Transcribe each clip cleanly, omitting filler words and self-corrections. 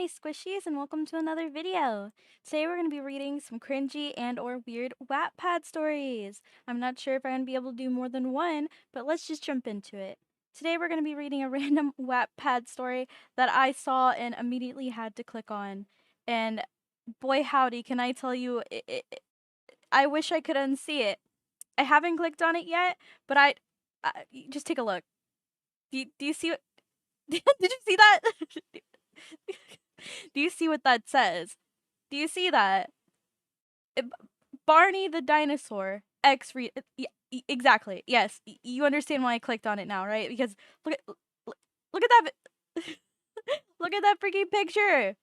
my squishies, and welcome to another video. Today we're going to be reading some cringy and or weird Wattpad stories. I'm not sure if I'm going to be able to do more than one, but let's just jump into it. Today we're going to be reading a random Wattpad story that I saw and immediately had to click on. And boy howdy, can I tell you, I wish I could unsee it. I haven't clicked on it yet, but just take a look. Do you see what? Did you see that? Do you see what that says? Do you see that? Barney the dinosaur. Exactly. Yes, you understand why I clicked on it now, right? Because look at look at that look at that freaking picture.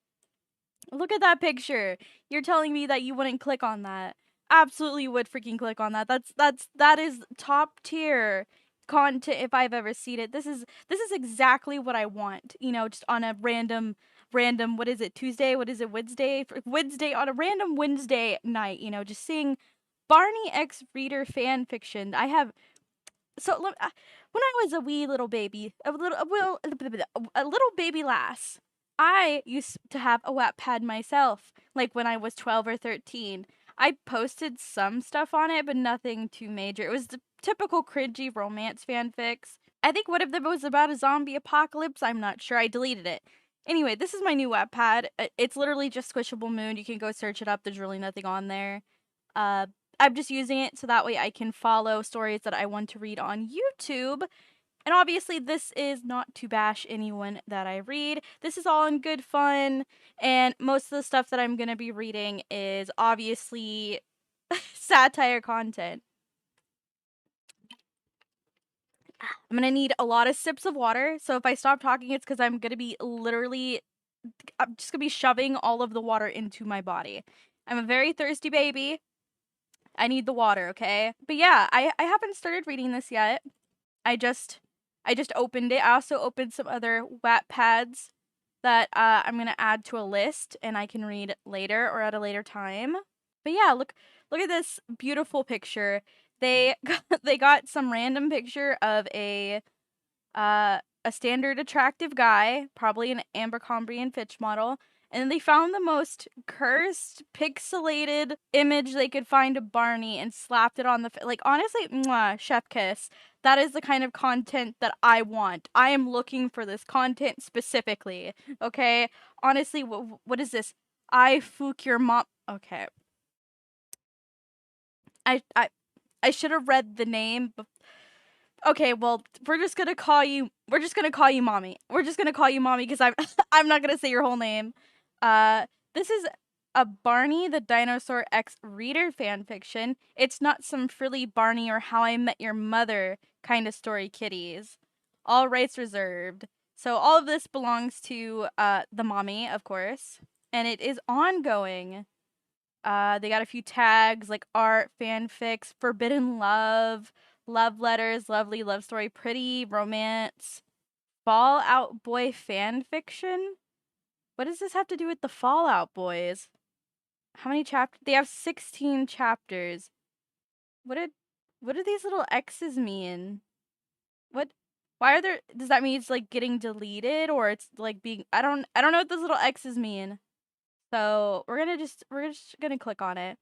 Look at that picture. You're telling me that you wouldn't click on that. Absolutely would freaking click on that. That is top tier content if I've ever seen it. This is exactly what I want. You know, just on a random what is it? Tuesday? What is it? Wednesday? Wednesday on a random Wednesday night, you know, just seeing Barney X reader fan fiction. I have when I was a wee little baby, a little baby lass, I used to have a Wattpad myself, like when I was 12 or 13. I posted some stuff on it, but nothing too major. It was the typical cringy romance fanfics. I think one of them was about a zombie apocalypse. I'm not sure. I deleted it. Anyway, this is my new Wattpad. It's literally just Squishable Moon. You can go search it up. There's really nothing on there. I'm just using it so that way I can follow stories that I want to read on YouTube. And obviously, this is not to bash anyone that I read. This is all in good fun. And most of the stuff that I'm going to be reading is obviously satire content. I'm going to need a lot of sips of water. So if I stop talking, it's because I'm going to be I'm just going to be shoving all of the water into my body. I'm a very thirsty baby. I need the water, okay? But yeah, I haven't started reading this yet. I just opened it. I also opened some other Wattpads that I'm gonna add to a list and I can read later or at a later time. But yeah, look at this beautiful picture. They got some random picture of a standard attractive guy, probably an Abercrombie and Fitch model, and then they found the most cursed, pixelated image they could find of Barney and slapped it on the like. Honestly, mwah, chef kiss. That is the kind of content that I want. I am looking for this content specifically. Okay, honestly, what is this? I fook your mom. Okay, I should have read the name. Okay, well, we're just gonna call you mommy. We're just gonna call you mommy because I'm I'm not gonna say your whole name. This is a Barney the Dinosaur X reader fan fiction. It's not some frilly Barney or How I Met Your Mother kind of story, kiddies. All rights reserved. So all of this belongs to the mommy, of course, and it is ongoing. They got a few tags like art, fanfics, forbidden love, love letters, lovely love story, pretty romance, Fallout Boy fan fiction. What does this have to do with the Fallout Boys? How many chapters? They have 16 chapters. What do these little X's mean? What? Why are there? Does that mean it's like getting deleted or it's like being? I don't know what those little X's mean. So we're just gonna click on it.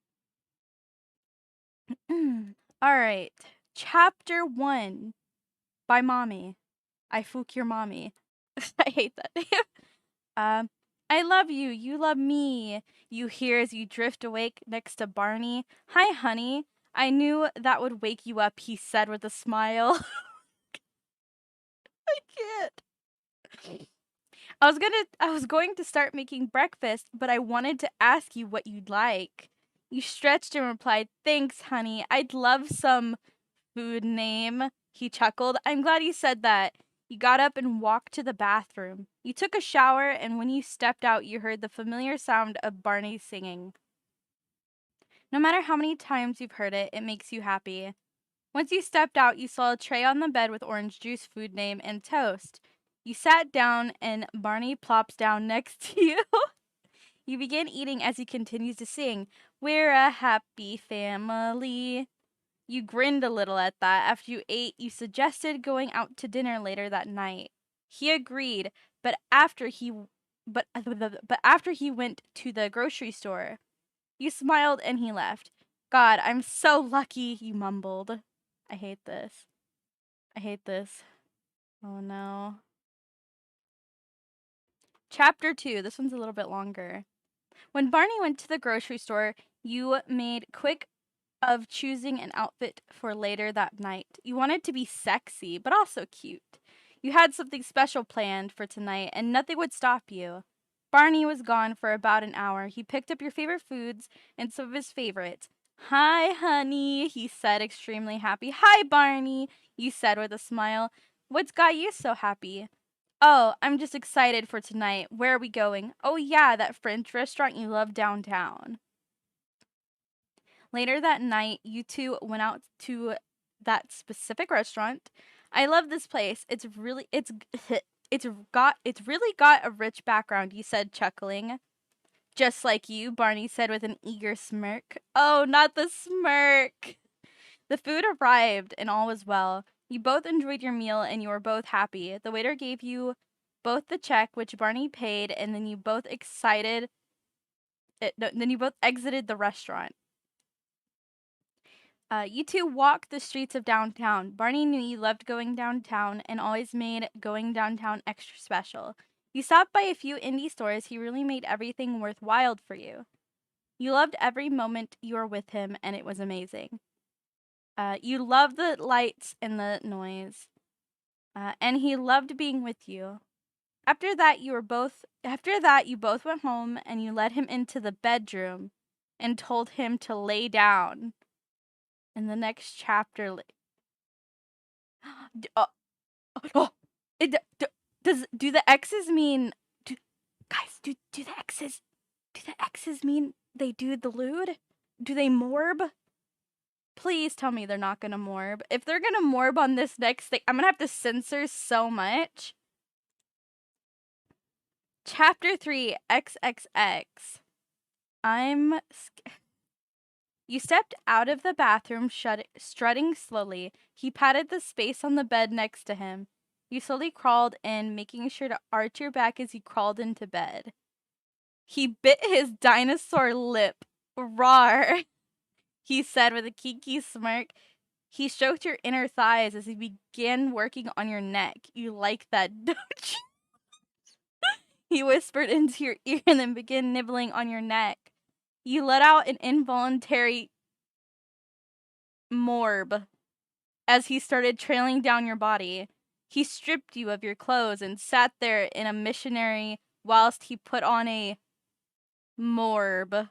Alright. Chapter 1 by Mommy. I fook your mommy. I hate that name. I love you. You love me. You hear as you drift awake next to Barney. Hi, honey. I knew that would wake you up, he said with a smile. I can't. I was going to start making breakfast, but I wanted to ask you what you'd like. You stretched and replied, thanks, honey. I'd love some food name. He chuckled. I'm glad you said that. You got up and walked to the bathroom. You took a shower, and when you stepped out, you heard the familiar sound of Barney singing. No matter how many times you've heard it, it makes you happy. Once you stepped out, you saw a tray on the bed with orange juice, food name, and toast. You sat down, and Barney plops down next to you. You begin eating as he continues to sing, We're a happy family. You grinned a little at that. After you ate, you suggested going out to dinner later that night. He agreed, but after he but after he went to the grocery store, you smiled and he left. God, I'm so lucky, you mumbled. I hate this. I hate this. Oh no. Chapter 2. This one's a little bit longer. When Barney went to the grocery store, you made quick of choosing an outfit for later that night. You wanted to be sexy, but also cute. You had something special planned for tonight, and nothing would stop you. Barney was gone for about an hour. He picked up your favorite foods and some of his favorites. Hi, honey, he said, extremely happy. Hi, Barney, you said with a smile. What's got you so happy? Oh, I'm just excited for tonight. Where are we going? Oh, yeah, that French restaurant you love downtown. Later that night, you two went out to that specific restaurant. I love this place. It's really got a rich background, he said, chuckling. Just like you, Barney said with an eager smirk. Oh, not the smirk. The food arrived and all was well. You both enjoyed your meal and you were both happy. The waiter gave you both the check, which Barney paid, and then you both exited the restaurant. You two walked the streets of downtown. Barney knew you loved going downtown and always made going downtown extra special. You stopped by a few indie stores. He really made everything worthwhile for you. You loved every moment you were with him, and it was amazing. You loved the lights and the noise, and he loved being with you. After that, you both went home, and you led him into the bedroom and told him to lay down. In the next chapter, oh, do the X's mean? Guys, do the X's mean they do the lewd? Do they morb? Please tell me they're not gonna morb. If they're gonna morb on this next thing, I'm gonna have to censor so much. Chapter 3, XXX. You stepped out of the bathroom, strutting slowly. He patted the space on the bed next to him. You slowly crawled in, making sure to arch your back as you crawled into bed. He bit his dinosaur lip. Rawr, he said with a kinky smirk. He stroked your inner thighs as he began working on your neck. You like that, don't you? He whispered into your ear and then began nibbling on your neck. You let out an involuntary morb as he started trailing down your body. He stripped you of your clothes and sat there in a missionary whilst he put on a morb.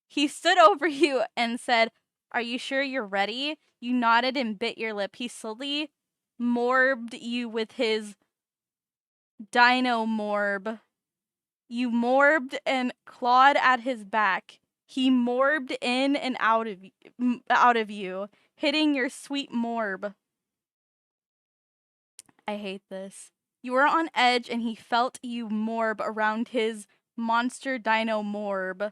He stood over you and said, "Are you sure you're ready?" You nodded and bit your lip. He slowly morbed you with his dino morb. You morbed and clawed at his back. He morbed in and out of you, hitting your sweet morb. I hate this. You were on edge and he felt you morb around his monster dino morb.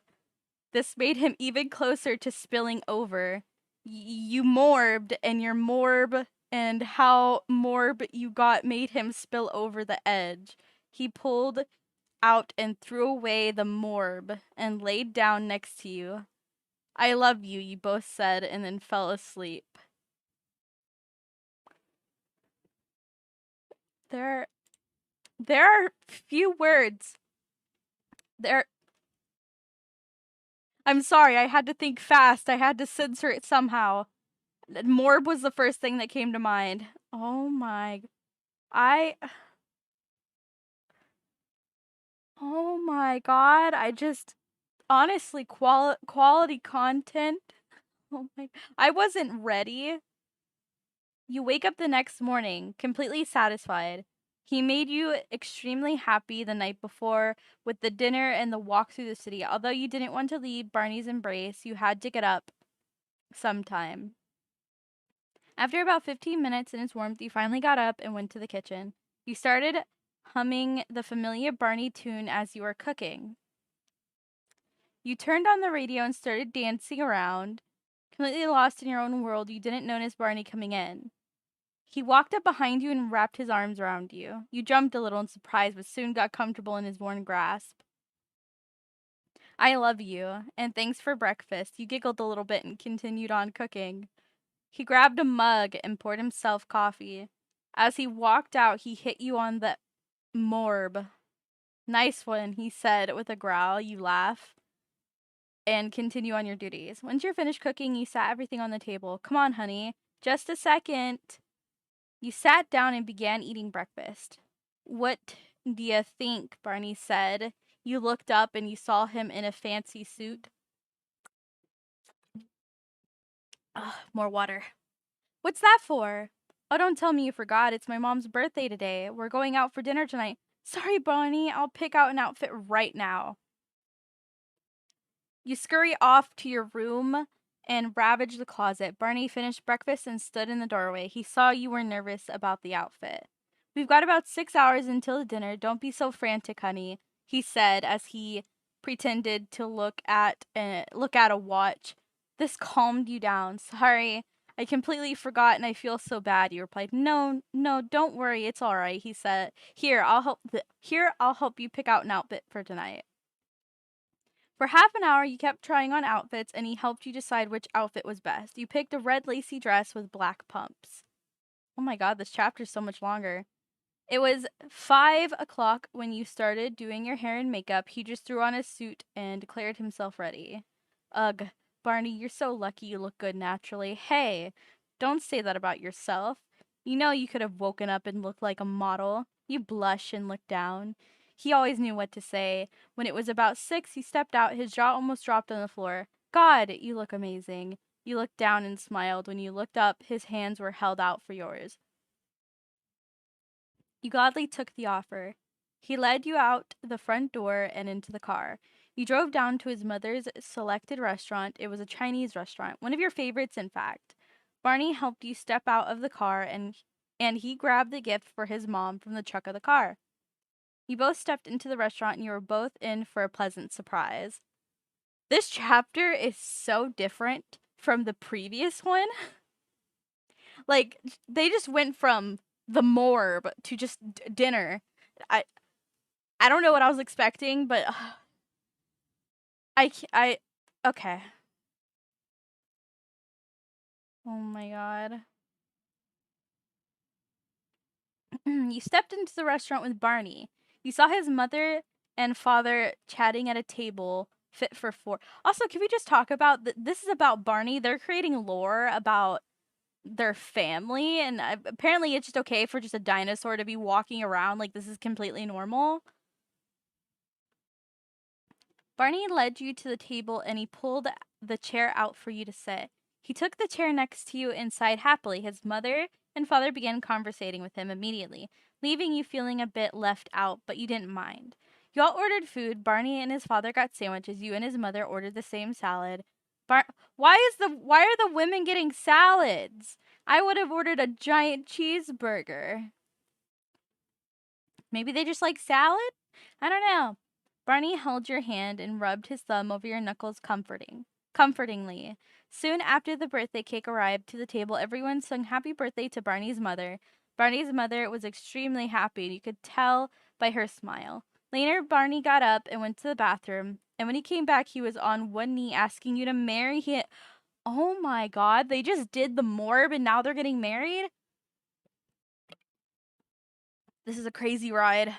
This made him even closer to spilling over. You morbed, and your morb and how morb you got made him spill over the edge. He pulled out and threw away the morb and laid down next to you. I love you, you both said, and then fell asleep. There are few words. I'm sorry, I had to think fast. I had to censor it somehow. Morb was the first thing that came to mind. Oh my. Oh my god, I just. Honestly, quality content. Oh my. I wasn't ready. You wake up the next morning, completely satisfied. He made you extremely happy the night before with the dinner and the walk through the city. Although you didn't want to leave Barney's embrace, you had to get up sometime. After about 15 minutes in its warmth, you finally got up and went to the kitchen. You started humming the familiar Barney tune as you were cooking. You turned on the radio and started dancing around. Completely lost in your own world, you didn't notice Barney coming in. He walked up behind you and wrapped his arms around you. You jumped a little in surprise, but soon got comfortable in his warm grasp. I love you, and thanks for breakfast. You giggled a little bit and continued on cooking. He grabbed a mug and poured himself coffee. As he walked out, he hit you on the morb. Nice one, he said with a growl. You laugh and continue on your duties. Once you're finished cooking, you sat everything on the table. Come on, honey. Just a second. You sat down and began eating breakfast. What do you think? Barney said. You looked up and you saw him in a fancy suit. Ugh, more water. What's that for? Oh, don't tell me you forgot. It's my mom's birthday today. We're going out for dinner tonight. Sorry, Barney. I'll pick out an outfit right now. You scurry off to your room and ravage the closet. Barney finished breakfast and stood in the doorway. He saw you were nervous about the outfit. We've got about 6 hours until the dinner. Don't be so frantic, honey, he said as he pretended to look at a watch. This calmed you down. Sorry, I completely forgot and I feel so bad, you replied. No, don't worry. It's all right, he said. Here, I'll help you pick out an outfit for tonight. For half an hour, you kept trying on outfits, and he helped you decide which outfit was best. You picked a red lacy dress with black pumps. Oh my god, this chapter's so much longer. It was 5 o'clock when you started doing your hair and makeup. He just threw on his suit and declared himself ready. Ugh, Barney, you're so lucky you look good naturally. Hey, don't say that about yourself. You know you could have woken up and looked like a model. You blush and look down. He always knew what to say. When it was about 6, he stepped out. His jaw almost dropped on the floor. God, you look amazing. You looked down and smiled. When you looked up, his hands were held out for yours. You gladly took the offer. He led you out the front door and into the car. You drove down to his mother's selected restaurant. It was a Chinese restaurant, one of your favorites, in fact. Barney helped you step out of the car and he grabbed the gift for his mom from the trunk of the car. You both stepped into the restaurant and you were both in for a pleasant surprise. This chapter is so different from the previous one. Like, they just went from the morb to just dinner. I don't know what I was expecting, but okay. Oh my god. You stepped into the restaurant with Barney. You saw his mother and father chatting at a table fit for 4. Also, can we just talk about this is about Barney. They're creating lore about their family, and apparently it's just okay for just a dinosaur to be walking around like this is completely normal. Barney led you to the table and he pulled the chair out for you to sit. He took the chair next to you and sighed happily. His mother and father began conversating with him immediately, leaving you feeling a bit left out, but you didn't mind. You all ordered food. Barney and his father got sandwiches. You and his mother ordered the same salad. Why are the women getting salads? I would have ordered a giant cheeseburger. Maybe they just like salad? I don't know. Barney held your hand and rubbed his thumb over your knuckles comfortingly. Soon after the birthday cake arrived to the table, everyone sung happy birthday to Barney's mother. Barney's mother was extremely happy, and you could tell by her smile. Later, Barney got up and went to the bathroom, and when he came back, he was on one knee asking you to marry him. Oh my god, they just did the morb and now they're getting married? This is a crazy ride.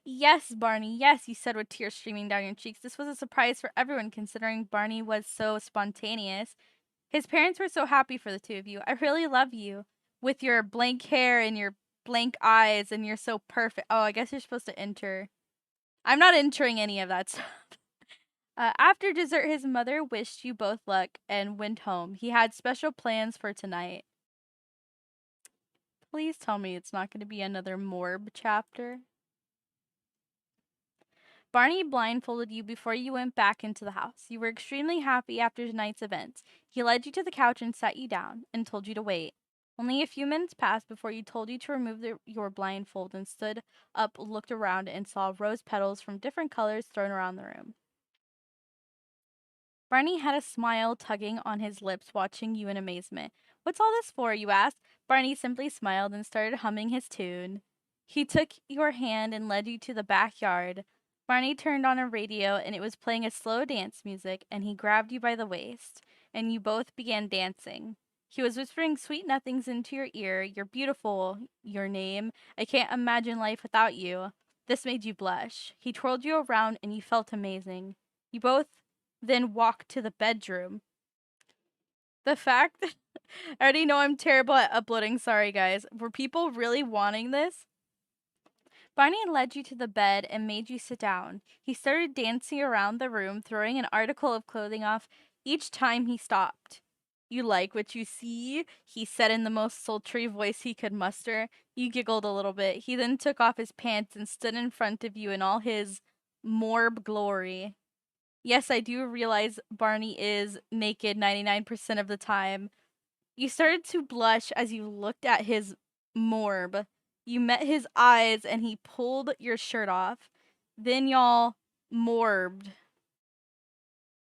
Yes, Barney, yes, you said with tears streaming down your cheeks. This was a surprise for everyone, considering Barney was so spontaneous. His parents were so happy for the two of you. I really love you. With your blank hair and your blank eyes, and you're so perfect. Oh, I guess you're supposed to enter. I'm not entering any of that stuff. After dessert, his mother wished you both luck and went home. He had special plans for tonight. Please tell me it's not going to be another morb chapter. Barney blindfolded you before you went back into the house. You were extremely happy after tonight's events. He led you to the couch and sat you down and told you to wait. Only a few minutes passed before he told you to remove your blindfold and stood up, looked around, and saw rose petals from different colors thrown around the room. Barney had a smile tugging on his lips, watching you in amazement. What's all this for, you asked? Barney simply smiled and started humming his tune. He took your hand and led you to the backyard. Barney turned on a radio and it was playing a slow dance music, and he grabbed you by the waist, and you both began dancing. He was whispering sweet nothings into your ear. You're beautiful, your name. I can't imagine life without you. This made you blush. He twirled you around and you felt amazing. You both then walked to the bedroom. The fact I already know I'm terrible at uploading, sorry guys. Were people really wanting this? Barney led you to the bed and made you sit down. He started dancing around the room, throwing an article of clothing off each time he stopped. You like what you see? He said in the most sultry voice he could muster. You giggled a little bit. He then took off his pants and stood in front of you in all his morb glory. Yes, I do realize Barney is naked 99% of the time. You started to blush as you looked at his morb. You met his eyes and he pulled your shirt off. Then y'all morbed.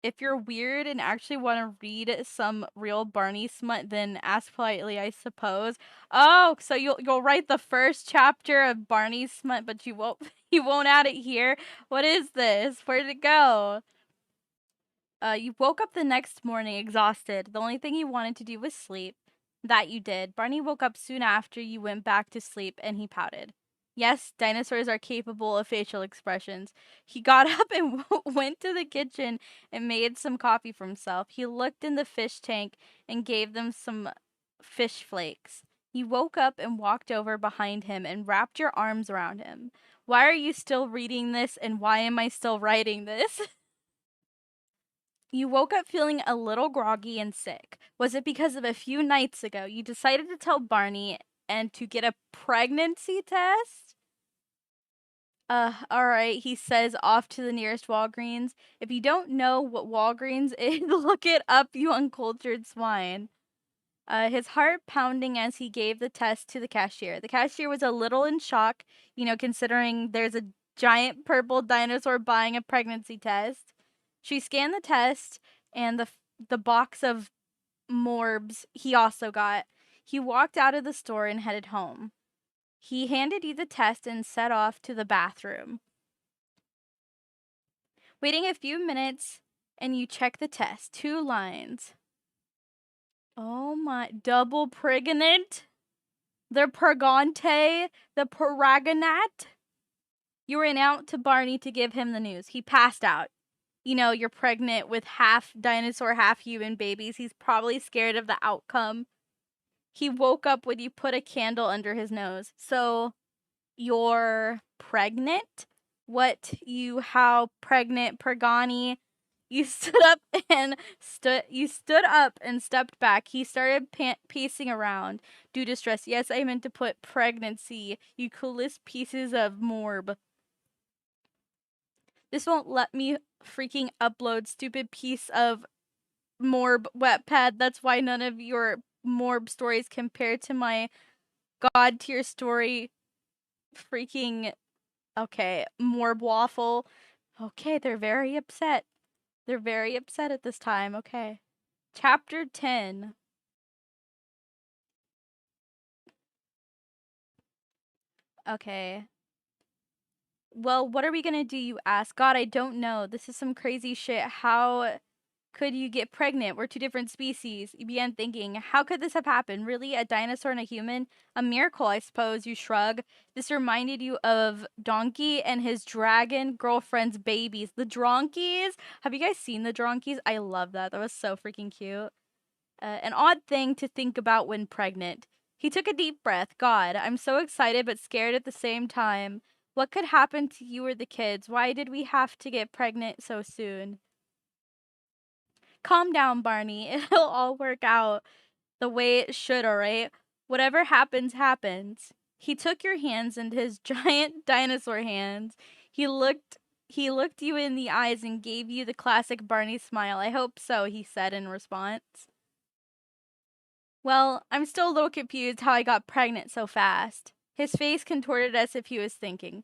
If you're weird and actually want to read some real Barney smut, then ask politely, I suppose. Oh, so you'll write the first chapter of Barney smut, but you won't you won't add it here. What is this? Where did it go? You woke up the next morning exhausted. The only thing you wanted to do was sleep. That you did. Barney woke up soon after you went back to sleep and he pouted. Yes, dinosaurs are capable of facial expressions. He got up and went to the kitchen and made some coffee for himself. He looked in the fish tank and gave them some fish flakes. He woke up and walked over behind him and wrapped your arms around him. Why are you still reading this and why am I still writing this? You woke up feeling a little groggy and sick. Was it because of a few nights ago you decided to tell Barney and to get a pregnancy test? Alright, he says off to the nearest Walgreens. If you don't know what Walgreens is, look it up, you uncultured swine. His heart pounding as he gave the test to the cashier. The cashier was a little in shock, considering there's a giant purple dinosaur buying a pregnancy test. She scanned the test and the box of morbs he also got. He walked out of the store and headed home. He handed you the test and set off to the bathroom. Waiting a few minutes and you check the test. 2 lines. Oh my, double pregnant? The Pergante? The Paragonat? You ran out to Barney to give him the news. He passed out. You're pregnant with half dinosaur, half human babies. He's probably scared of the outcome. He woke up when you put a candle under his nose. So, you're pregnant? How pregnant, Pergani? You stood up and stepped back. He started pacing around due to stress. Yes, I meant to put pregnancy. You coolest pieces of morb. This won't let me freaking upload, stupid piece of morb Wattpad. That's why none of your morb stories compare to my god tier story. Freaking okay, morb waffle. Okay, they're very upset. They're very upset at this time. Okay. Chapter 10. Okay. Well, what are we gonna do, you ask? God, I don't know. This is some crazy shit. How could you get pregnant? We're 2 different species. You began thinking, how could this have happened? Really? A dinosaur and a human? A miracle, I suppose, you shrug. This reminded you of Donkey and his dragon girlfriend's babies. The Dronkies? Have you guys seen the Dronkies? I love that. That was so freaking cute. An odd thing to think about when pregnant. He took a deep breath. God, I'm so excited but scared at the same time. What could happen to you or the kids? Why did we have to get pregnant so soon? Calm down, Barney. It'll all work out the way it should, alright? Whatever happens, happens. He took your hands into his giant dinosaur hands. He looked you in the eyes and gave you the classic Barney smile. I hope so, he said in response. Well, I'm still a little confused how I got pregnant so fast. His face contorted as if he was thinking.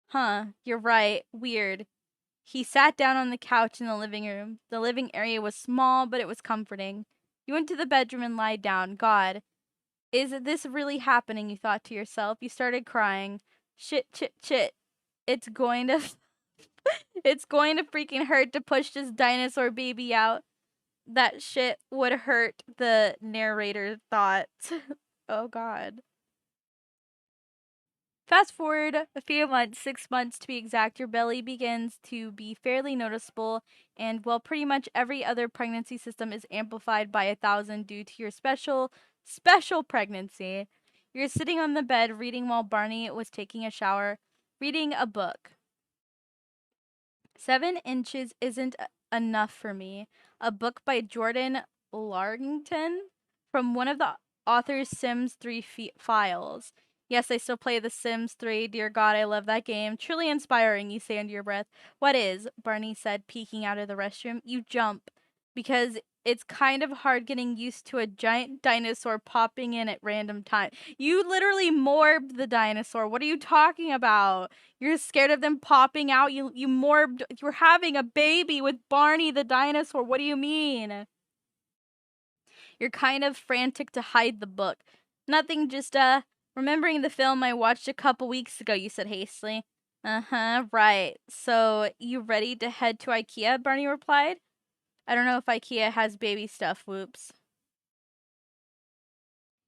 Huh, you're right. Weird. He sat down on the couch in the living room. The living area was small, but it was comforting. You went to the bedroom and lied down. God, is this really happening? You thought to yourself. You started crying. Shit, shit, shit. It's going to it's going to freaking hurt to push this dinosaur baby out. That shit would hurt, the narrator thought. Oh god. Fast forward a few months, 6 months to be exact, your belly begins to be fairly noticeable, and well, pretty much every other pregnancy system is amplified by 1,000 due to your special pregnancy. You're sitting on the bed reading while Barney was taking a shower, reading a book. 7 inches isn't enough for me. A book by Jordan Larrington from one of the author's Sims 3 files. Yes, I still play The Sims 3. Dear God, I love that game. Truly inspiring, you say under your breath. What is? Barney said, peeking out of the restroom. You jump. Because it's kind of hard getting used to a giant dinosaur popping in at random times. You literally morbed the dinosaur. What are you talking about? You're scared of them popping out. You morbed. You're having a baby with Barney the dinosaur. What do you mean? You're kind of frantic to hide the book. Nothing, just remembering the film I watched a couple weeks ago, you said hastily. Uh-huh, right. So, you ready to head to IKEA? Barney replied. I don't know if IKEA has baby stuff, whoops.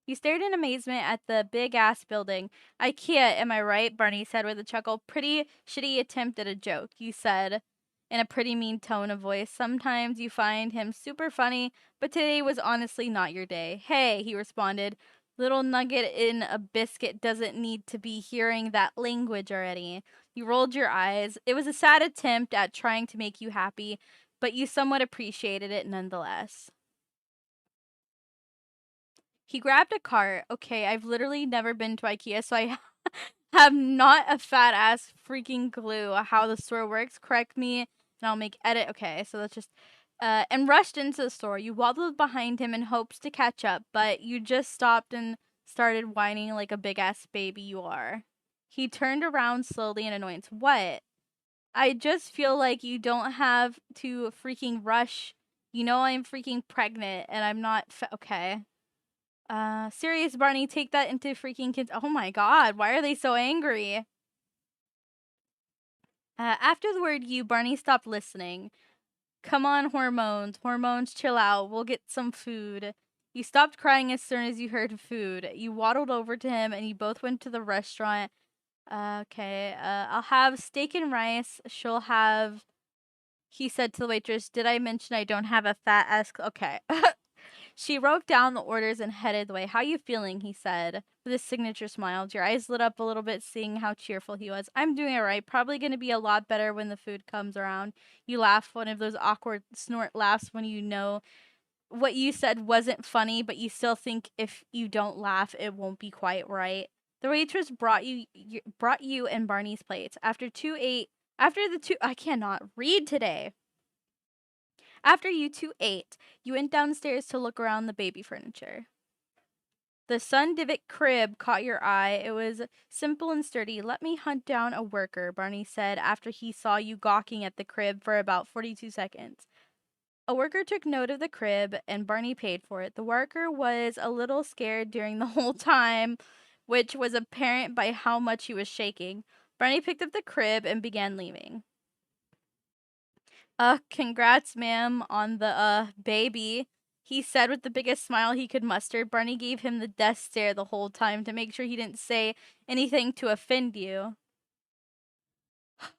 He stared in amazement at the big-ass building. IKEA, am I right? Barney said with a chuckle. Pretty shitty attempt at a joke, you said, in a pretty mean tone of voice. Sometimes you find him super funny, but today was honestly not your day. Hey, he responded. Little nugget in a biscuit doesn't need to be hearing that language already. You rolled your eyes. It was a sad attempt at trying to make you happy, but you somewhat appreciated it nonetheless. He grabbed a cart. Okay, I've literally never been to IKEA, so I have not a fat ass freaking clue how the store works. Correct me, and I'll make edit. Okay, so let's just. And rushed into the store. You waddled behind him in hopes to catch up, but you just stopped and started whining like a big ass baby you are. He turned around slowly in annoyance. What? I just feel like you don't have to freaking rush. You know I'm freaking pregnant, and I'm not. Okay. Serious Barney, take that into freaking kids. Oh my god, why are they so angry? After the word you, Barney stopped listening. Come on, hormones. Hormones, chill out. We'll get some food. You stopped crying as soon as you heard food. You waddled over to him and you both went to the restaurant. Okay, I'll have steak and rice. She'll have. He said to the waitress, did I mention I don't have a fat ass? Okay. She wrote down the orders and headed the way. How you feeling? He said with his signature smile. Your eyes lit up a little bit seeing how cheerful he was. I'm doing alright. Probably going to be a lot better when the food comes around. You laugh, one of those awkward snort laughs when you know what you said wasn't funny, but you still think if you don't laugh, it won't be quite right. The waitress brought you and Barney's plates. After the two I cannot read today. After you two ate, you went downstairs to look around the baby furniture. The sun divot crib caught your eye. It was simple and sturdy. Let me hunt down a worker, Barney said after he saw you gawking at the crib for about 42 seconds. A worker took note of the crib, and Barney paid for it. The worker was a little scared during the whole time, which was apparent by how much he was shaking. Barney picked up the crib and began leaving. Congrats, ma'am, on the, baby, he said with the biggest smile he could muster. Barney gave him the death stare the whole time to make sure he didn't say anything to offend you.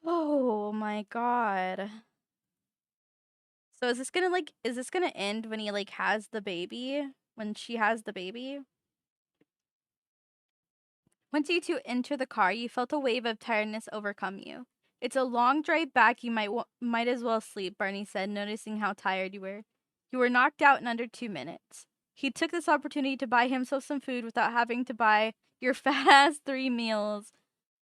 Oh my god. So is this gonna end when he, like, has the baby? When she has the baby? Once you two enter the car, you felt a wave of tiredness overcome you. It's a long drive back. You might as well sleep, Barney said, noticing how tired you were. You were knocked out in under 2 minutes. He took this opportunity to buy himself some food without having to buy your fat-ass 3 meals.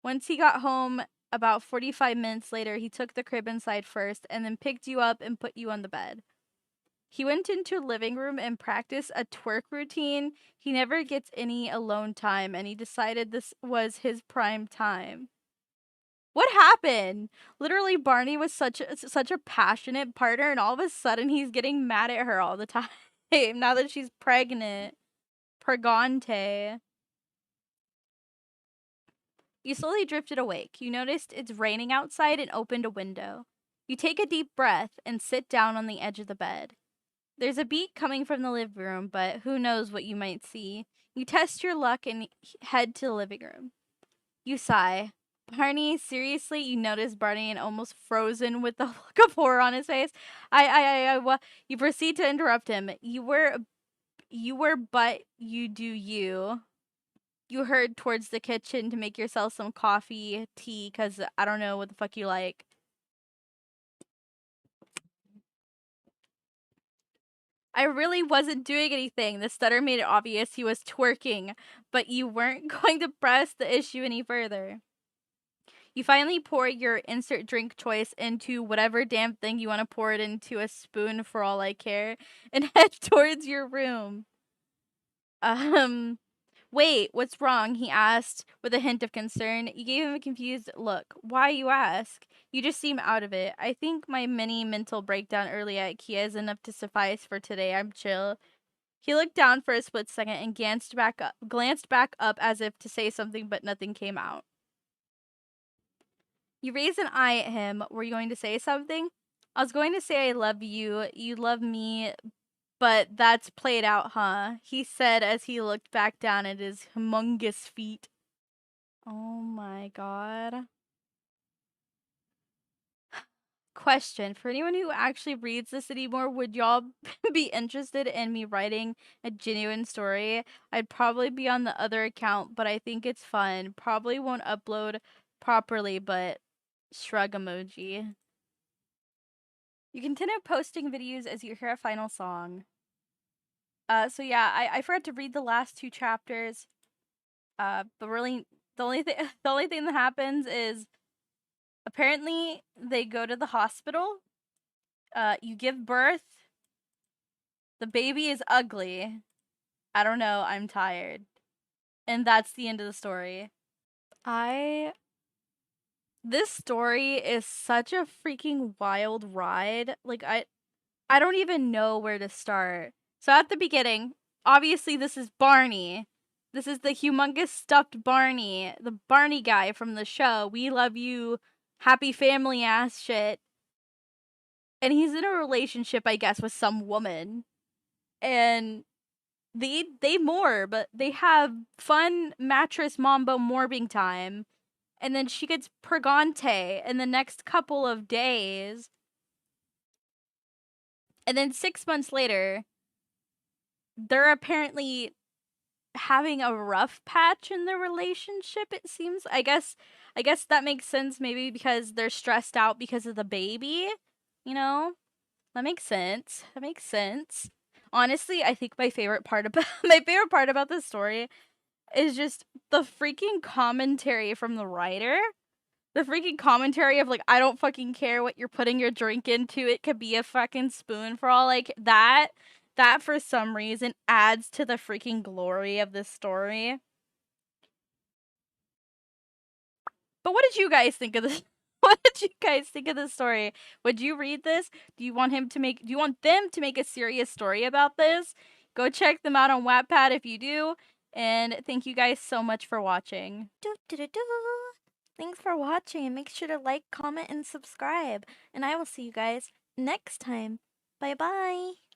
Once he got home, about 45 minutes later, he took the crib inside first and then picked you up and put you on the bed. He went into the living room and practiced a twerk routine. He never gets any alone time, and he decided this was his prime time. What happened? Literally, Barney was such a passionate partner, and all of a sudden he's getting mad at her all the time. Now that she's pregnant. Pregante. You slowly drifted awake. You noticed it's raining outside and opened a window. You take a deep breath and sit down on the edge of the bed. There's a beat coming from the living room, but who knows what you might see. You test your luck and head to the living room. You sigh. Barney, seriously, you notice Barney and almost frozen with the look of horror on his face. You proceed to interrupt him. You were, but you do you. You heard towards the kitchen to make yourself some coffee, tea, because I don't know what the fuck you like. I really wasn't doing anything. The stutter made it obvious he was twerking, but you weren't going to press the issue any further. You finally pour your insert drink choice into whatever damn thing you want to pour it into, a spoon for all I care, and head towards your room. Wait, what's wrong? He asked with a hint of concern. You gave him a confused look. Why, you ask? You just seem out of it. I think my mini mental breakdown early at IKEA is enough to suffice for today. I'm chill. He looked down for a split second and glanced back up as if to say something, but nothing came out. You raised an eye at him. Were you going to say something? I was going to say I love you. You love me, but that's played out, huh? He said as he looked back down at his humongous feet. Oh my god. Question. For anyone who actually reads this anymore, would y'all be interested in me writing a genuine story? I'd probably be on the other account, but I think it's fun. Probably won't upload properly, but shrug emoji. You continue posting videos as you hear a final song. So yeah, I forgot to read the last 2 chapters. But really, the only thing that happens is apparently they go to the hospital. You give birth. The baby is ugly. I don't know. I'm tired. And that's the end of the story. This story is such a freaking wild ride. Like I don't even know where to start. So at the beginning, obviously this is Barney. This is the humongous stuffed Barney, the Barney guy from the show. We love you, happy family ass shit. And he's in a relationship, I guess, with some woman. And they morb. They have fun mattress mambo morbing time. And then she gets pregante in the next couple of days. And then 6 months later, they're apparently having a rough patch in their relationship, it seems. I guess that makes sense, maybe because they're stressed out because of the baby, you know? That makes sense. Honestly, I think my favorite part about this story is just the freaking commentary from the writer. The freaking commentary of like, I don't fucking care what you're putting your drink into. It could be a fucking spoon for all like that. That for some reason adds to the freaking glory of this story. But what did you guys think of this? What did you guys think of this story? Would you read this? Do you want them to make a serious story about this? Go check them out on Wattpad if you do. And thank you guys so much for watching. Thanks for watching, and make sure to like, comment, and subscribe. And I will see you guys next time. Bye bye.